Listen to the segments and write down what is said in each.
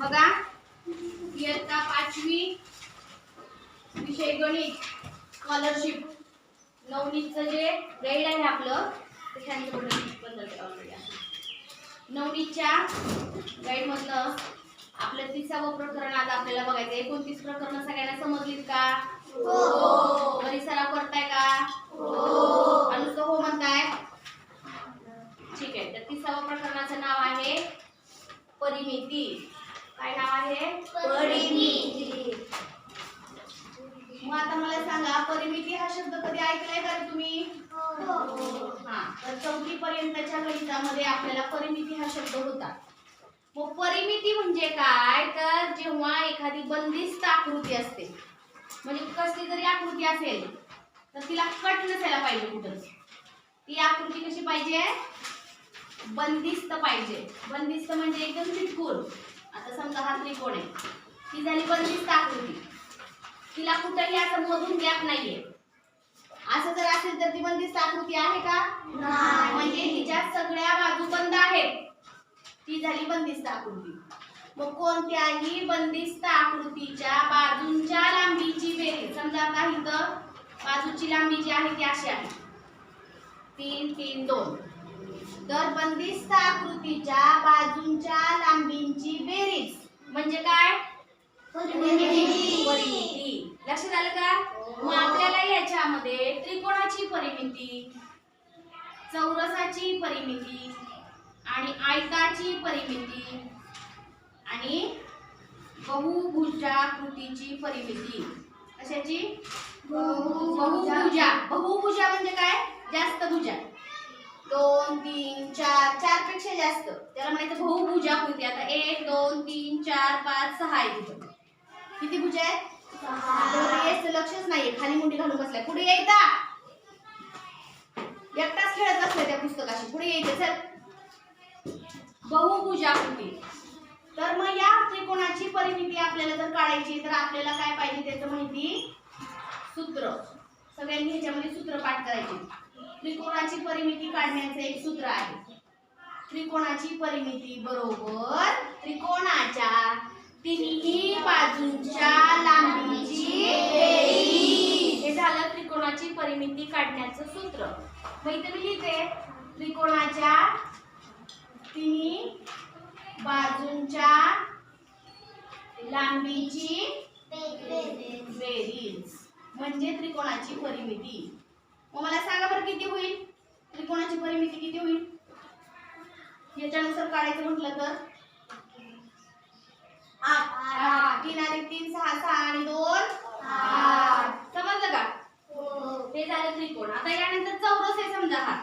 बघा इयत्ता 5वी विषय गणित स्कॉलरशिप नवनीतचं जे गाईड आहे आपलं ते नवनीतच्या गाईड मधलं आपलं 30वं प्रकरण आज आपल्याला बघायचं आहे। 29 प्रकरण सगळ्यांना समजलीत का? हो। घरी सराव करताय का? हो। अनुसो हो म्हणताय? ठीक आहे। तर 30वं प्रकरणाचं नाव आहे परिमिती। काय नाव आहे? परिमिती। मग आता मला सांगा परिमिती हा शब्द कधी ऐकलाय का तुम्ही? हो। हां, तर 4वी पर्यंतच्या गणितामध्ये आपल्याला परिमिती हा शब्द होता। मग परिमिती म्हणजे काय? तर जेव्हा एखादी बंदिस्त आकृती असते, म्हणजे कसली जरी आकृती असेल तर तिला कट नसायला पाहिजे कुठंच। ती आकृती कशी पाहिजे? बंदिस्त पाहिजे। बंदिस्त म्हणजे एकदम चिटकून। आता समजा हा त्रिकोण आहे, ती झाली बंदिस्त आकृती। तिला कुठेही असं मधून गॅप नाहीये। असं जर असेल तर ती बंदिस्त आकृती आहे का? नाही। म्हणजे तिच्या सगळ्या बाजू बंद आहेत, ती झाली बंदिस्त आकृती। मग कोणत्याही बंदिस्त आकृतीच्या बाजूंच्या लांबीची बेरीज, समजा आता इथं बाजूची लांबी जी आहे ती अशी आहे 3 3 2, तर बंदिस्त आकृतीच्या बाजूंच्या लांबींची बेरीज म्हणजे काय? परिमिती। परिमिती लक्षात आलं का? मग आपल्याला याच्यामध्ये त्रिकोणाची परिमिती, चौरसाची परिमिती आणि आयताची परिमिती आणि बहुभुजाकृतीची परिमिती। कशाची? बहुभुजा। बहुभुजा म्हणजे काय? जास्त भुजा, 2 3 4, 4 पेक्षा जास्त, त्याला म्हणायचं बहुभुजाकृती। आता 1 2 3 4 5 6 आहे तिथं। किती भुजा आहेत? 6। यायचं लक्षच नाहीये, खाली मुंडी घालून बसलाय। पुढे यायचा, एकटाच खेळत बसलाय त्या पुस्तकाशी। पुढे यायचं चल। बहुभुजाकृती। तर मग या त्रिकोणाची परिमिती आपल्याला जर काढायची तर आपल्याला काय पाहिजे त्याचं माहिती? सूत्र। सगळ्यांनी ह्याच्यामध्ये सूत्र पाठ करायचे। त्रिकोणाची परिमिती काढण्याचं एक सूत्र आहे। त्रिकोणाची परिमिती बरोबर त्रिकोणाच्या तिन्ही बाजूंच्या लांबीची बेरीज। हे झालं त्रिकोणाची परिमिती काढण्याचं सूत्र। मग इथे मी लिहिते त्रिकोणाच्या तिन्ही बाजूंच्या लांबीची बेरीज म्हणजे त्रिकोणाची परिमिती। मग मला सांगा बरं किती होईल? त्रिकोणाची परिमिती किती होईल? याच्यानुसार काढायचं म्हटलं तर 8 3 आणि 3 6 6 आणि 2 8। समजलं का? हे झालं त्रिकोण। आता यानंतर चौरस आहे। समजा हा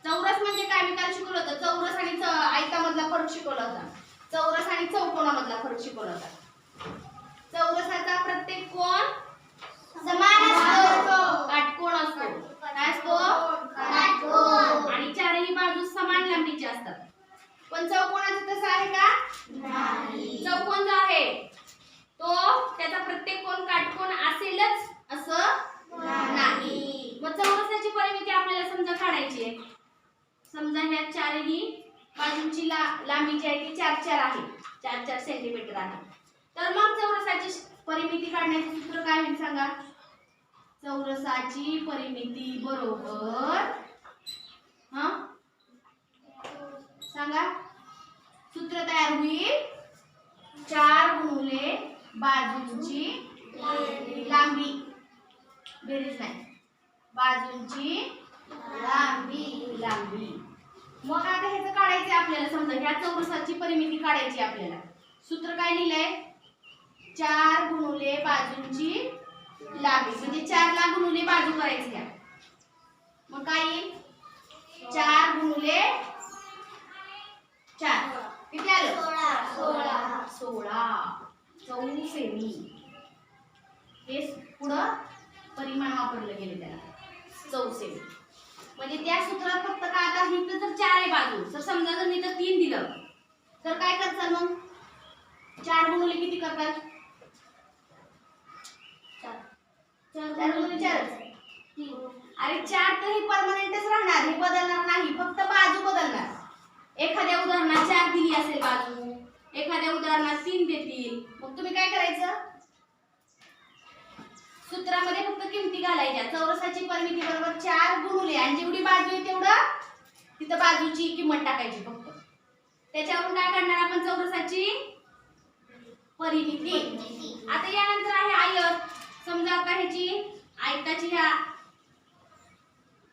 चौरस म्हणजे काय? मी काल शिकवलं होतं चौरस आणि आयतामधला फरक शिकवला होता। चौरस आणि चौकोनामधला फरक शिकवला होता। चौरसाचा प्रत्येक कोण समान असतो, काटकोन असतो। काय असतो? काटकोन। आणि चारही बाजू समान लांबीच्या असतात। पण चौकोनाचं तसं आहे का? नाही। चौकोन जो आहे तो त्याचा प्रत्येक कोण काटकोन असेलच असं नाही। मग चौरसाची परिमिती आपल्याला समजा काढायची आहे। समजा ह्या चारही बाजूंची लांबी जी आहे ती 4 4 आहे, 4 4 सेंटीमीटर आहे। तर मग चौरसाची परिमिती काढण्याचे सूत्र काय होईल सांगा? चौरसाची परिमिती बरोबर सांगा सूत्र तयार होईल 4 गुणिले बाजूंची लांबी, बेरीज नाही, बाजूंची लांबी। मग आता ह्याचं काढायचं आपल्याला। समजा ह्या चौरसाची परिमिती काढायची आपल्याला। सूत्र काय लिहिलंय? 4 गुणिले बाजूंची लांबी म्हणजे 4 ला गुणिले बाजू करायची घ्या। मग काय येईल? 4 गुणिले 4 किती आलं? 16 चौसेमी। हे पुढं परिमाण वापरलं गेलं त्याला चौसेमी। म्हणजे त्या सूत्रात फक्त काय? आता इथं जर 4 आहे बाजू, तर समजा जर मी इथं 3 दिलं तर काय करताल? मग 4 गुणिले किती करतात? 4 गुणिले 4। अरे 4 तर ही परमनंटच राहणार, हे बदलणार नाही, फक्त बाजू बदलणार। एखाद्या उदाहरणात 4 दिली असेल बाजू, एखाद्या उदाहरणात 3 देतील. मग तुम्ही काय करायचं, सूत्रामध्ये फक्त किमती घालायच्या. चौरसाची परिमिती बरोबर 4 गुणुले आणि जेवढी बाजू आहे तेवढं तिथं बाजूची किंमत टाकायची फक्त. त्याच्यावरून काय काढणार आपण, चौरसाची परिमिती. आता यानंतर आहे आयत. समजा आता ह्याची आयताची ह्या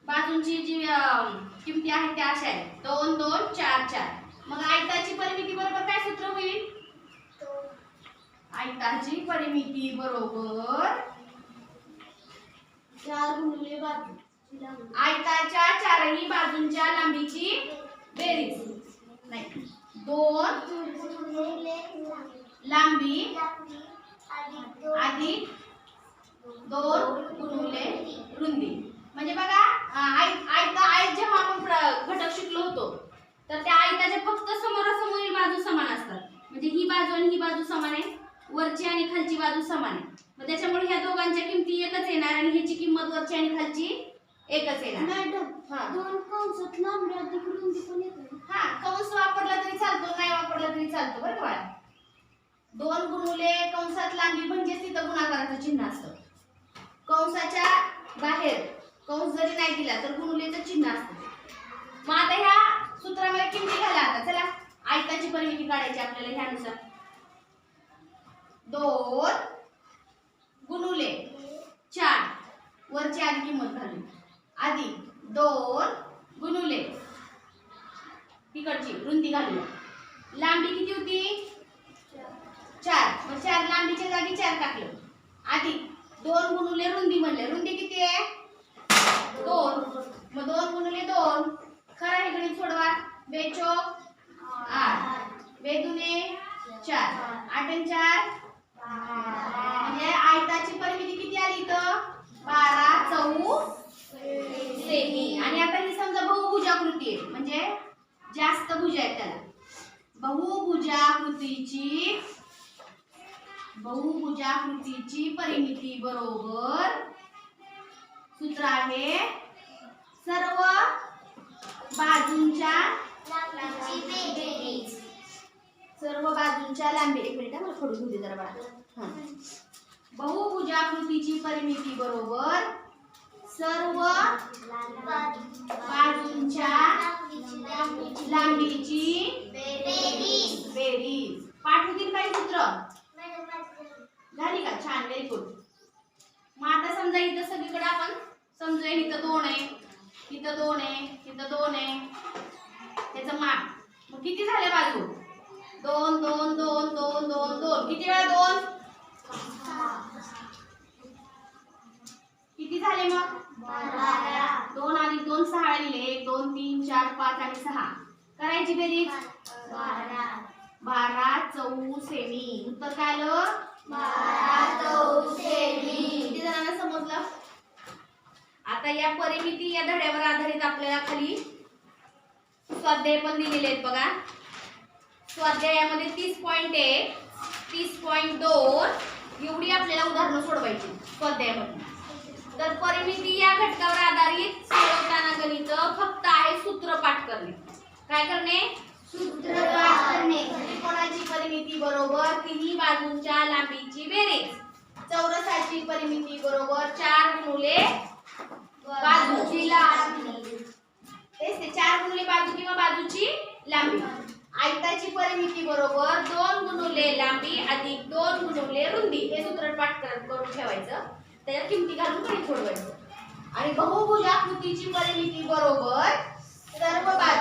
बाजूंची जी किमती आहेत त्या अशा आहेत 2 2 4 4. मग आयताची परिमिती बरोबर काय सूत्र होईल, आयताची परिमिती बरोबर 4 गुणिले बाजू, आयताच्या चारही बाजूंच्या लांबीची बेरीज. नाही, 2 लांबी अधिक 2 गुणिले रुंदी. म्हणजे बघा आयत जेव्हा आपण घटक शिकलो होतो तर त्या आयताच्या फक्त समोरासमोरील बाजू समान असतात. म्हणजे ही बाजू आणि ही बाजू समान आहे, वरची आणि खालची बाजू समान आहे. मग त्याच्यामुळे ह्या दोघांच्या किमती एकच येणार आणि ह्याची किंमत वरची आणि खालची एकच येणार. मॅडम 2 कंसात लांबी अधिक रुंदी पण येते. हा, कंस वापरला तरी चालतो, नाही वापरला तरी चालतो बरं का बाळा. 2 गुणुले कंसात लांबी म्हणजे तिथं गुणाकाराचं चिन्ह असतं. कंसाच्या बाहेर कंस जरी नाही दिला तर गुणुलेचं चिन्ह असतं. मग आता ह्या सूत्रामध्ये किमती घाला. आता चला आयताची परिमिती काढायची आपल्याला ह्यानुसार. 2 गुणुले 4 वरची आधी किंमत घालू अधिक 2 गुणुले तिकडची रुंदी घालूया. लांबी किती होती, 4. मग 4 लांबीच्या जागी 4 टाकलं अधिक 2 गुणुले रुंदी म्हणले. रुंदी किती आहे, 2. मग 2 गुणुले 2 खरा हे गणित सोडवा. 2 चौक 8, 2 दुने 4, 8 आणि 4 म्हणजे आयताची परिमिती किती आली इथं, 12 चौ सेमी. आणि आता ही समजा बहुभुजाकृती आहे, म्हणजे जास्त भुजा आहेत त्याला. बहुभुजाकृतीची परिमिती बरोबर सूत्र आहे सर्व बाजूंच्या लांबी. एक मिनिट मला थोडी घेऊ दे जरा बाळा. बहुभुजाकृतीची परिमिती बरोबर सर्व बाजूंच्या लांबीची बेरीज. पाठ होतील काही सूत्र झाली का, छान, व्हेरी गुड. मग आता समजा इथं सगळीकडे आपण समजूया इथं 2 आहे, इथं 2 आहे, इथं 2 आहे, त्याचं माप. मग किती झाले बाजू, 2 2 2 2 2 2. किती वेळा 2, किती झाले मग 2 अधिक 2 6 लिहिले. 1 2 3 4 5 आणि 6 करायची बेरीज 12 चौ सेमी. उत्तर काय आलं, 12 चौ सेमी. किती जणांना समजलं. आता या परिमिती या धड्यावर आधारित आपल्याला खाली स्वाध्याय पण दिलेले आहेत बघा. स्वाध्यायामध्ये 30.1 30.2 एवढी आपल्याला उदाहरणं सोडवायची स्वाध्यायामध्ये. तर परिमिती या घटकावर आधारित सोडवताना गणित फक्त आहे सूत्र पाठ करणे. काय करणे, सूत्र पाठ करणे. त्रिकोणाची परिमिती बरोबर तिन्ही बाजूंच्या लांबीची बेरीज. चौरसाची परिमिती बरोबर 4 गुणुले बाजूची लांबी. तेच ते 4 गुणुले बाजू किंवा बाजूची लांबी. आयताची परिमिती बरोबर 2 गुणुले लांबी अधिक 2 गुणुले रुंदी. हे सूत्र पाठ करून ठेवायचं, त्याच्यात किमती घालून गणित सोडवायचं. आणि बहुभुजाकृतीची परिमिती बरोबर सर्व बाजू